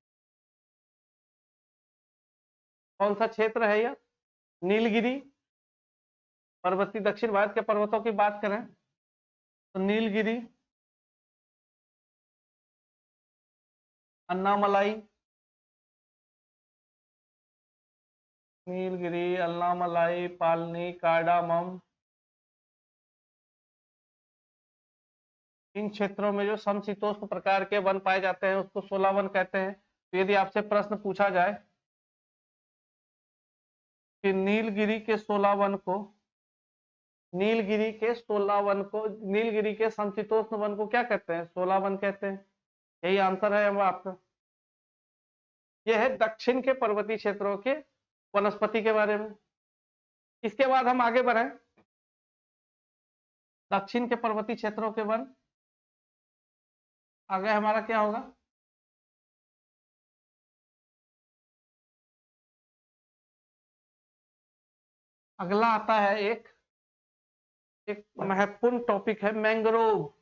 कौन सा क्षेत्र है यह? नीलगिरी पर्वतीय, दक्षिण भारत के पर्वतों की बात करें तो नीलगिरी, अन्नामलाई, पालनी, कार्डामम, इन क्षेत्रों में जो समशीतोष्ण प्रकार के वन पाए जाते हैं उसको सोला वन कहते हैं। तो यदि आपसे प्रश्न पूछा जाए कि नीलगिरी के सोला वन को नीलगिरी के 16 वन को, नीलगिरी के समशीतोष्ण वन को क्या कहते हैं? 16 वन कहते हैं। यही आंसर है अब आपका। यह है दक्षिण के पर्वतीय क्षेत्रों के वनस्पति के बारे में। इसके बाद हम आगे बढ़े, दक्षिण के पर्वतीय क्षेत्रों के वन, आगे हमारा क्या होगा? अगला आता है एक महत्वपूर्ण टॉपिक है mangrove.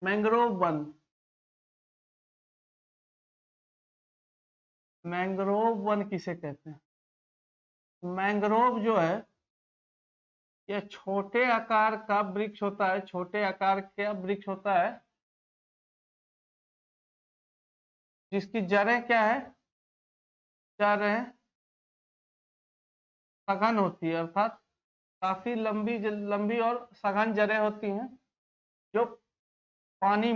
Mangrove one, mangrove one किसे कहते हैं? मैंग्रोव जो है यह छोटे आकार का वृक्ष होता है, छोटे आकार का वृक्ष होता है जिसकी जड़ें क्या है? जड़ें सघन होती है, अर्थात काफी लंबी लंबी और सघन जड़ें होती हैं जो पानी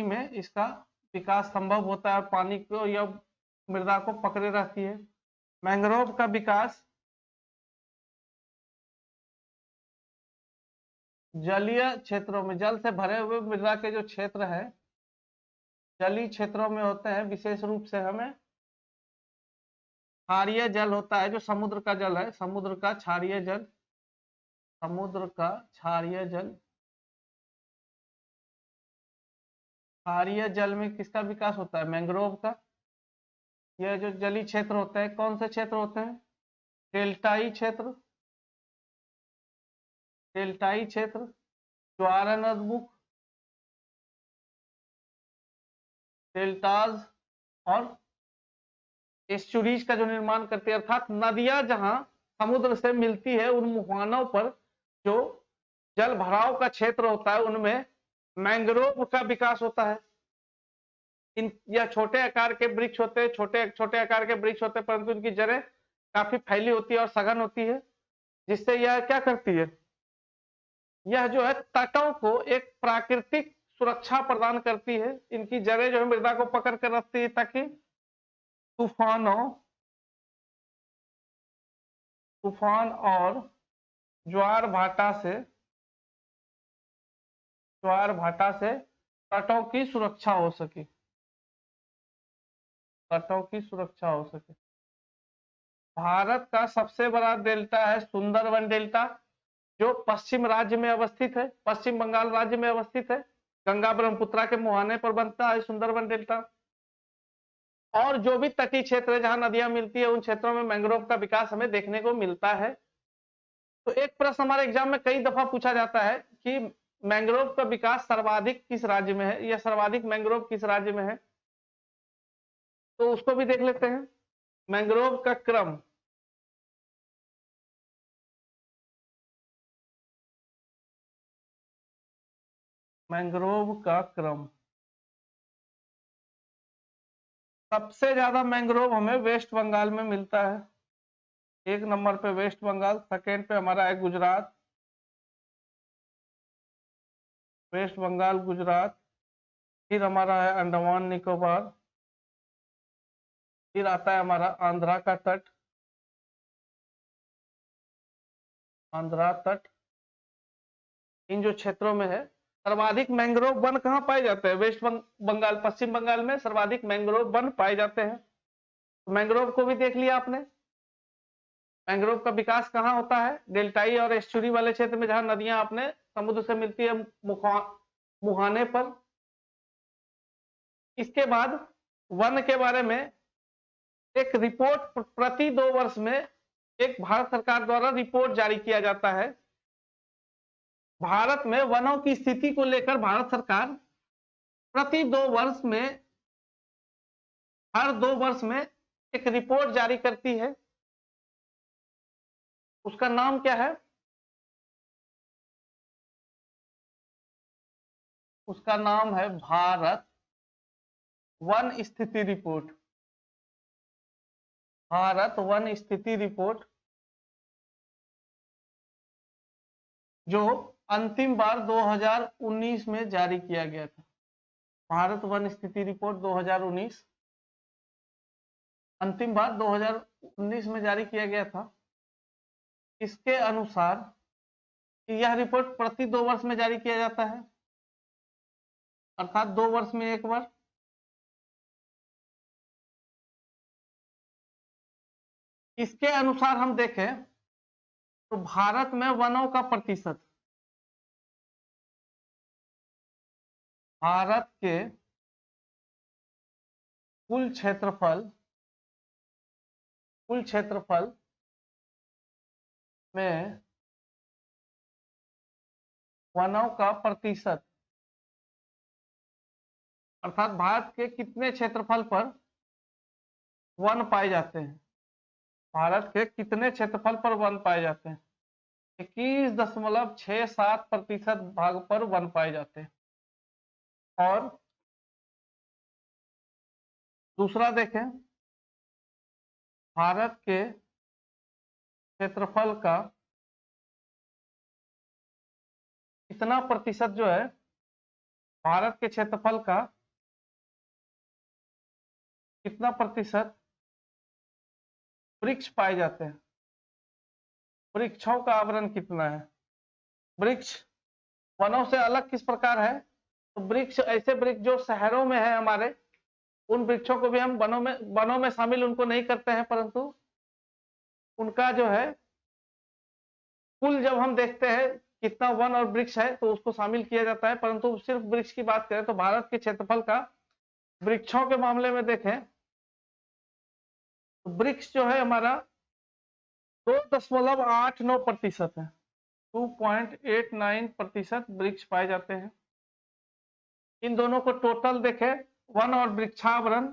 में इसका विकास संभव होता है, पानी को या मृदा को पकड़े रहती है। मैंग्रोव का विकास जलीय क्षेत्रों में, जल से भरे हुए मृदा के जो क्षेत्र है जलीय क्षेत्रों में होते हैं। विशेष रूप से हमें क्षारीय जल होता है, जो समुद्र का जल है, समुद्र का क्षारीय जल, समुद्र का क्षारीय जल, क्षारीय जल में किसका विकास होता है? मैंग्रोव का। यह जो जलीय क्षेत्र होते हैं, कौन से क्षेत्र होते हैं? डेल्टाई क्षेत्र, डेल्टाई क्षेत्र, ज्वारानदमुख, डेल्टाज और एस्चुरीज का जो निर्माण करती है, अर्थात नदियां जहां समुद्र से मिलती है उन मुहानों पर जो जल भराव का क्षेत्र होता है उनमें मैंग्रोव का विकास होता है। इन यह छोटे आकार के वृक्ष होते हैं, छोटे छोटे आकार के वृक्ष होते हैं, परंतु इनकी जड़ें काफी फैली होती है और सघन होती है, जिससे यह क्या करती है? यह जो है तटों को एक प्राकृतिक सुरक्षा प्रदान करती है। इनकी जड़ें जो है मृदा को पकड़ कर रखती है ताकि तूफान और ज्वार भाटा से तटों की सुरक्षा हो सके, तटों की सुरक्षा हो सके। भारत का सबसे बड़ा डेल्टा है सुंदरवन डेल्टा, जो पश्चिम राज्य में अवस्थित है, पश्चिम बंगाल राज्य में अवस्थित है। गंगा ब्रह्मपुत्रा के मुहाने पर बनता है सुंदरवन डेल्टा। और जो भी तटीय क्षेत्र है जहां नदियां मिलती है उन क्षेत्रों में मैंग्रोव का विकास हमें देखने को मिलता है। तो एक प्रश्न हमारे एग्जाम में कई दफा पूछा जाता है कि मैंग्रोव का विकास सर्वाधिक किस राज्य में है, या सर्वाधिक मैंग्रोव किस राज्य में है? तो उसको भी देख लेते हैं। मैंग्रोव का क्रम, मैंग्रोव का क्रम, सबसे ज्यादा मैंग्रोव हमें वेस्ट बंगाल में मिलता है। एक नंबर पे वेस्ट बंगाल, सेकेंड पे हमारा है गुजरात, वेस्ट बंगाल गुजरात, फिर हमारा है अंडमान निकोबार, फिर आता है हमारा आंध्रा का तट, आंध्रा तट। इन जो क्षेत्रों में है सर्वाधिक मैंग्रोव वन कहाँ पाए जाते हैं? वेस्ट बंगाल, पश्चिम बंगाल में सर्वाधिक मैंग्रोव वन पाए जाते हैं। तो मैंग्रोव को भी देख लिया आपने। मैंग्रोव का विकास कहाँ होता है? डेल्टाई और एस्चुरी वाले क्षेत्र में, जहां नदियां अपने समुद्र से मिलती है मुहाने पर। इसके बाद वन के बारे में एक रिपोर्ट प्रति 2 वर्ष में एक भारत सरकार द्वारा रिपोर्ट जारी किया जाता है। भारत में वनों की स्थिति को लेकर भारत सरकार प्रति 2 वर्ष में, हर 2 वर्ष में एक रिपोर्ट जारी करती है। उसका नाम क्या है? उसका नाम है भारत वन स्थिति रिपोर्ट, भारत वन स्थिति रिपोर्ट, जो अंतिम बार 2019 में जारी किया गया था। भारत वन स्थिति रिपोर्ट 2019 अंतिम बार 2019 में जारी किया गया था। इसके अनुसार यह रिपोर्ट प्रति 2 वर्ष में जारी किया जाता है, अर्थात 2 वर्ष में एक बार। इसके अनुसार हम देखें तो भारत में वनों का प्रतिशत, भारत के कुल क्षेत्रफल में वनों का प्रतिशत, अर्थात भारत के कितने क्षेत्रफल पर वन पाए जाते हैं, भारत के कितने क्षेत्रफल पर वन पाए जाते हैं, 21.67% भाग पर वन पाए जाते हैं। और दूसरा देखें, भारत के क्षेत्रफल का कितना प्रतिशत जो है, भारत के क्षेत्रफल का कितना प्रतिशत वृक्ष पाए जाते हैं, वृक्षों का आवरण कितना है। वृक्ष वनों से अलग किस प्रकार है, तो वृक्ष ऐसे वृक्ष जो शहरों में है हमारे, उन वृक्षों को भी हम वनों में शामिल उनको नहीं करते हैं, परंतु उनका जो है कुल जब हम देखते हैं कितना वन और वृक्ष है तो उसको शामिल किया जाता है। परंतु सिर्फ वृक्ष की बात करें तो भारत के क्षेत्रफल का वृक्षों के मामले में देखें तो वृक्ष जो है हमारा 2.89% है, 2.89% वृक्ष पाए जाते हैं। इन दोनों को टोटल देखें, वन और वृक्षावरण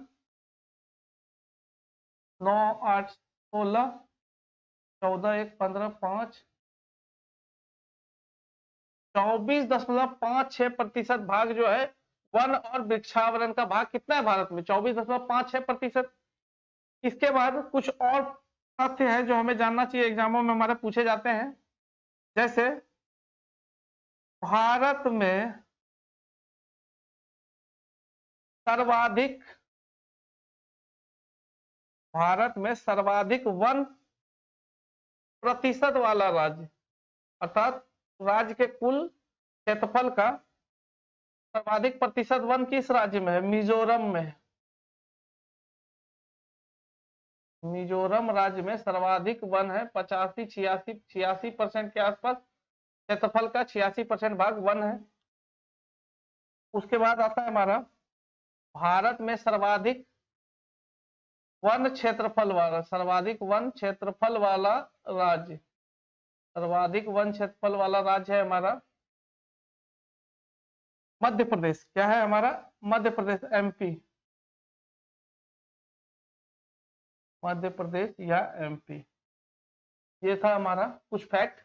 9, 8, 16, 14, 1, 15, 5, 24.56% भाग जो है वन और वृक्षावरण का भाग कितना है भारत में, 24.56%। इसके बाद कुछ और तथ्य है जो हमें जानना चाहिए, एग्जामों में हमारे पूछे जाते हैं। जैसे भारत में सर्वाधिक वन प्रतिशत वाला राज्य, अर्थात राज्य के कुल क्षेत्रफल का सर्वाधिक प्रतिशत वन किस राज्य में है, मिजोरम में है। मिजोरम राज्य में सर्वाधिक वन है, 86% के आसपास क्षेत्रफल का 86% भाग वन है। उसके बाद आता है हमारा भारत में सर्वाधिक वन क्षेत्रफल वाला राज्य, सर्वाधिक वन क्षेत्रफल वाला राज्य है हमारा मध्य प्रदेश। क्या है हमारा, मध्य प्रदेश, एमपी, मध्य प्रदेश या एमपी। ये था हमारा कुछ फैक्ट।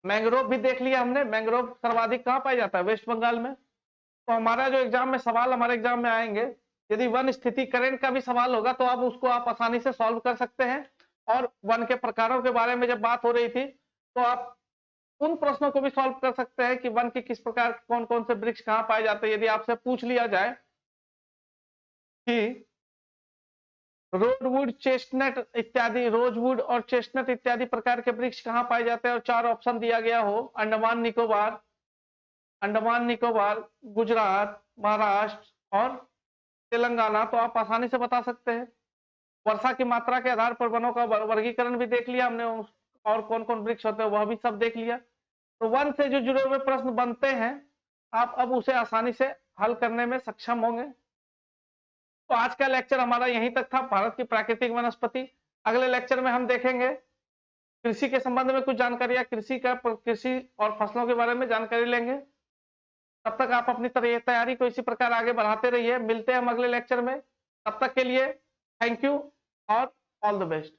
मैंग्रोव भी देख लिया हमने, मैंग्रोव सर्वाधिक कहाँ पाया जाता है, वेस्ट बंगाल में। तो हमारा जो एग्जाम में सवाल हमारे एग्जाम में आएंगे, यदि वन स्थिति करंट का भी सवाल होगा तो आप उसको आसानी से सॉल्व कर सकते हैं। और वन के प्रकारों के बारे में जब बात हो रही थी तो आप उन प्रश्नों को भी सॉल्व कर सकते हैं कि वन की किस प्रकार कौन कौन से वृक्ष कहाँ पाए जाते हैं। यदि आपसे पूछ लिया जाए कि रोडवुड, चेस्टनट इत्यादि, रोजवुड और चेस्टनट इत्यादि प्रकार के वृक्ष कहाँ पाए जाते हैं और 4 ऑप्शन दिया गया हो, अंडमान निकोबार, गुजरात, महाराष्ट्र और तेलंगाना, तो आप आसानी से बता सकते हैं। वर्षा की मात्रा के आधार पर वनों का वर्गीकरण भी देख लिया हमने, और कौन कौन वृक्ष होते हैं वह भी सब देख लिया। तो वन से जो जुड़े हुए प्रश्न बनते हैं आप अब उसे आसानी से हल करने में सक्षम होंगे। तो आज का लेक्चर हमारा यहीं तक था, भारत की प्राकृतिक वनस्पति। अगले लेक्चर में हम देखेंगे कृषि के संबंध में कुछ जानकारियां, कृषि और फसलों के बारे में जानकारी लेंगे। तब तक आप अपनी तैयारी को इसी प्रकार आगे बढ़ाते रहिए। मिलते हैं हम अगले लेक्चर में, तब तक के लिए थैंक यू और ऑल द बेस्ट।